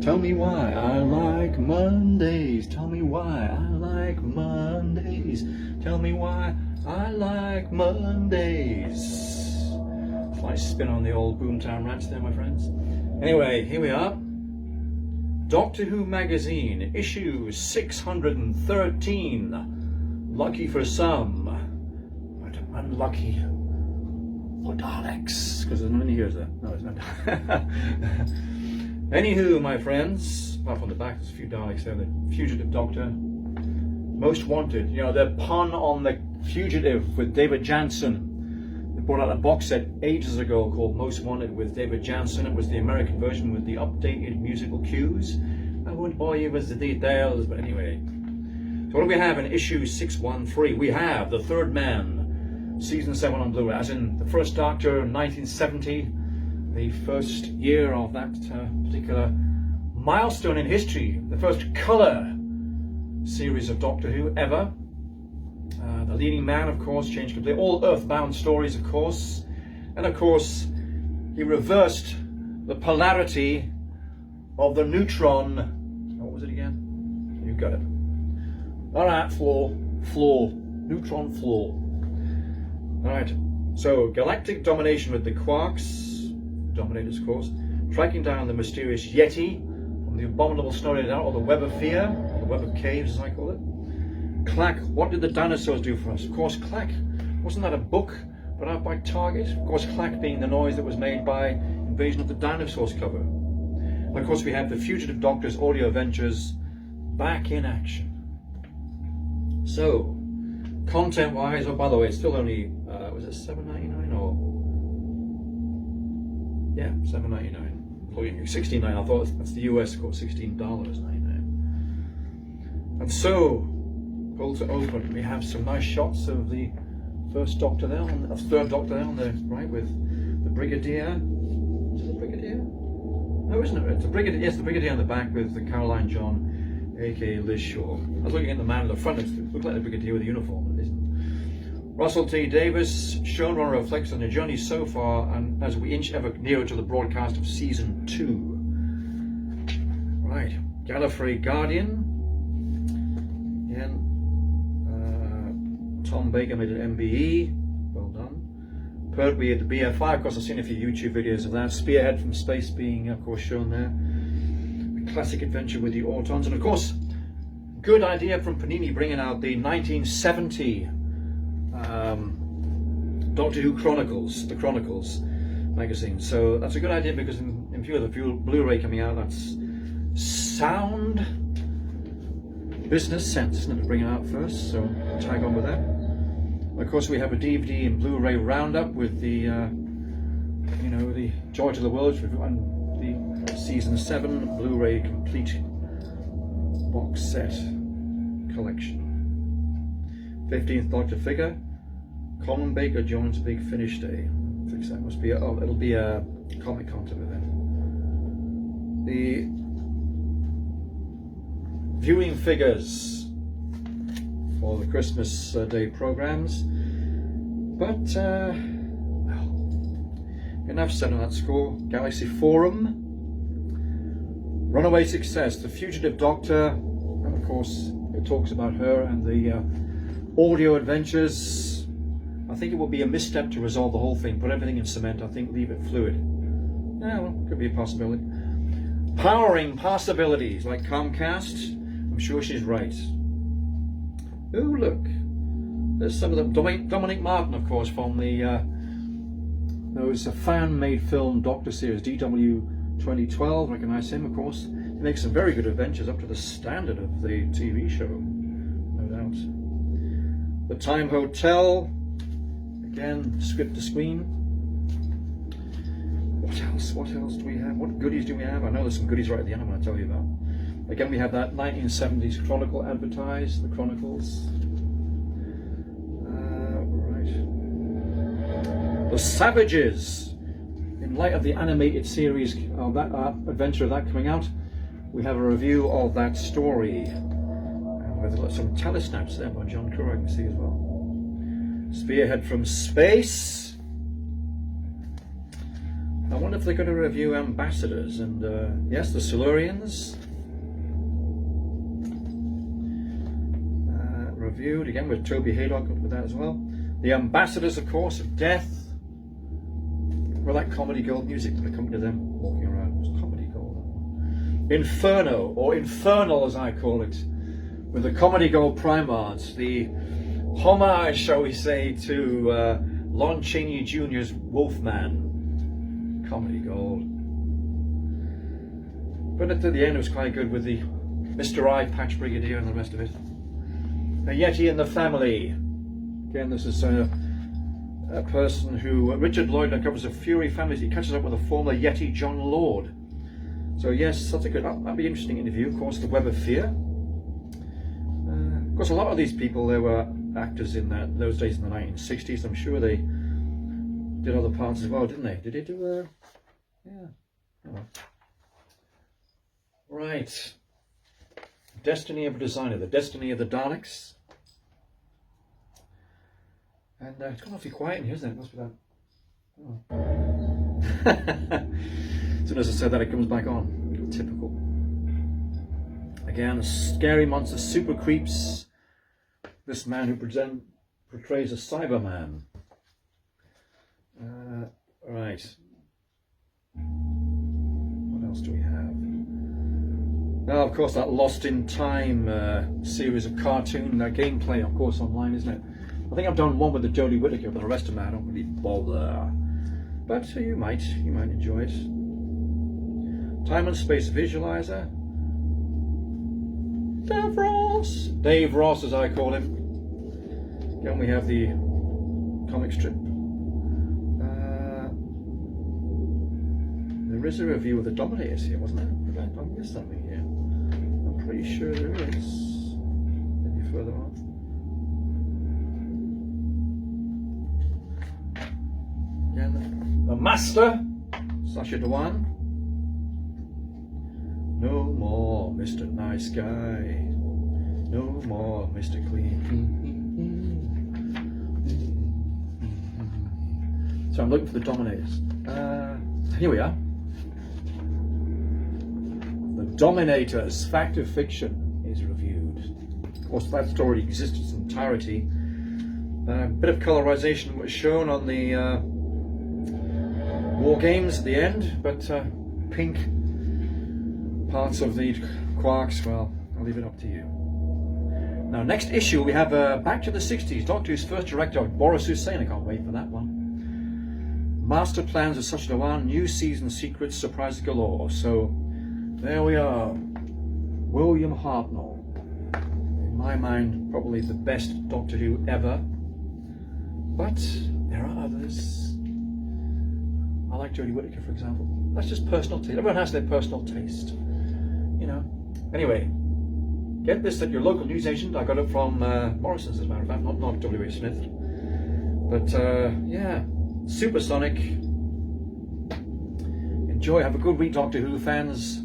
Tell me why I like Mondays. Tell me why I like Mondays. Tell me why I like Mondays. Nice spin on the old Boomtown Rats there, my friends. Anyway, here we are. Doctor Who magazine, issue 613. Lucky for some, but unlucky for Daleks, because there's nobody here, is there? No, it's not. Anywho, my friends, apart from the back, there's a few Daleks there. The Fugitive Doctor, Most Wanted. You know, the pun on the Fugitive with David Jansen. They brought out a box set ages ago called Most Wanted with David Jansen. It was the American version with the updated musical cues. I won't bore you with the details, but anyway. So what do we have in issue 613? We have The Third Man, season 7 on Blu-ray, as in the first Doctor, 1970, the first year of that particular milestone in history, the first colour series of Doctor Who ever. The leading man, of course, changed completely. All Earthbound stories, of course. And of course, he reversed the polarity of the neutron. What was it again? You got it. Alright, floor. Neutron floor. Alright, so galactic domination with the quarks, dominators, of course, tracking down the mysterious Yeti from the abominable snow down, or the web of fear, or the web of caves, as I call it. Clack, what did the dinosaurs do for us? Of course, Clack, wasn't that a book put out by Target? Of course, Clack being the noise that was made by Invasion of the Dinosaurs cover. And of course, we have the Fugitive Doctor's audio adventures back in action. So, content-wise, oh, by the way, it's still only, was it $7.99 or? Yeah, $7.99. $16.99. I thought that's the US, of course, $16.99. And so, pull to open, we have some nice shots of the first Doctor there, third Doctor there on the right with the Brigadier. Is it the Brigadier? No, isn't it? It's the Brigadier. Yes, the Brigadier on the back with the Caroline John, aka Liz Shaw. I was looking at the man at the front. It looked like the Brigadier with the uniform, but it isn't. Russell T Davis, showrunner, reflects on the journey so far, and as we inch ever nearer to the broadcast of season 2. Right, Gallifrey Guardian. Again, Tom Baker made an MBE. Well done. Pertwee at the BFI. Of course, I've seen a few YouTube videos of that. Spearhead from Space being, of course, shown there. A classic adventure with the Autons, and of course, good idea from Panini bringing out the 1970 Doctor Who Chronicles, the Chronicles magazine. So that's a good idea because in view of the Blu-ray coming out, that's sound business sense, isn't it, to bring it out first? So tag on with that. Of course, we have a DVD and Blu-ray roundup with the, the Joy to the World and the season 7 Blu-ray complete box set collection. 15th Doctor figure. Colin Baker joins Big Finish Day. I think that must be it'll be a Comic-Con type event. The viewing figures for the Christmas Day programs, but well, enough said on that score. Galaxy Forum, Runaway Success, The Fugitive Doctor, and of course it talks about her and the audio adventures. I think it would be a misstep to resolve the whole thing, put everything in cement. I think leave it fluid. Yeah, well, could be a possibility. Powering possibilities like Comcast. I'm sure she's right. Oh, look. There's some of the Dominic Martin, of course, from the those fan-made film Doctor series, DW 2012. Recognize him, of course. He makes some very good adventures up to the standard of the TV show, no doubt. The Time Hotel. Again, script to screen. What else? What else do we have? What goodies do we have? I know there's some goodies right at the end I'm going to tell you about. Again, we have that 1970s Chronicle advertised, the Chronicles. Right. The Savages. In light of the animated series of that adventure of that coming out, we have a review of that story. And with some telesnaps there by John Curr, I can see as well. Spearhead from Space. I wonder if they're going to review Ambassadors, and yes, the Silurians. Reviewed again with Toby Haydock with that as well. The Ambassadors, of course, of Death. Well, that Comedy Gold music would accompany them walking around. It was Comedy Gold. Inferno, or Infernal as I call it, with the Comedy Gold Primards. The homage, shall we say, to Lon Chaney Jr.'s Wolfman. Comedy Gold. But at the end it was quite good with the Mr. Eye Patch Brigadier and the rest of it. A Yeti in the Family. Again, this is a person who, Richard Lloyd, uncovers a Fury family. He catches up with a former Yeti, John Lord. So yes, that's a good, that'd be an interesting interview. Of course, the Web of Fear. Of course, a lot of these people, they were actors in those days in the 1960s. I'm sure they did other parts as well, didn't they? Did they do yeah. Oh. Right. Destiny of a Designer, the Destiny of the Daleks. And it's gone awfully quiet in here, isn't it? It must be that. Oh. As soon as I said that, it comes back on. Typical. Again, Scary Monster Super Creeps. This man who portrays a Cyberman. Right. What else do we have? Now, of course, that Lost in Time series of cartoon gameplay, of course, online, isn't it? I think I've done one with the Jodie Whittaker, but the rest of them I don't really bother. But you might enjoy it. Time and Space Visualizer. Dave Ross, as I call him. Again, we have the comic strip. There is a review of the Dominators here, wasn't there? I missed something here. I'm pretty sure there is. Maybe further on. Again, the Master, Sacha Dhawan. No more Mr. Nice Guy. No more Mr. Clean. So I'm looking for the Dominators. Here we are. The Dominators, Fact of Fiction, is reviewed. Of course, that story exists in its entirety. A bit of colorization was shown on the War Games at the end, but pink parts of the Quarks, well, I'll leave it up to you. Now, next issue, we have back to the 60s. Doctor Who's first director, Boris Hussein. I can't wait for that one. Master plans of Sacha Dhawan, new season secrets, surprises galore. So, there we are. William Hartnell. In my mind, probably the best Doctor Who ever. But there are others. I like Jodie Whittaker, for example. That's just personal taste. Everyone has their personal taste. You know. Anyway, get this at your local newsagent. I got it from Morrison's, as a matter of fact, not W.H. Smith. But yeah, Supersonic. Enjoy. Have a good week, Doctor Who fans.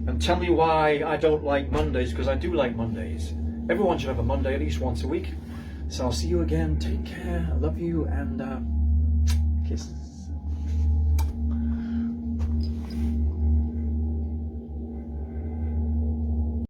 And tell me why I don't like Mondays, because I do like Mondays. Everyone should have a Monday at least once a week. So I'll see you again. Take care. I love you, and kisses.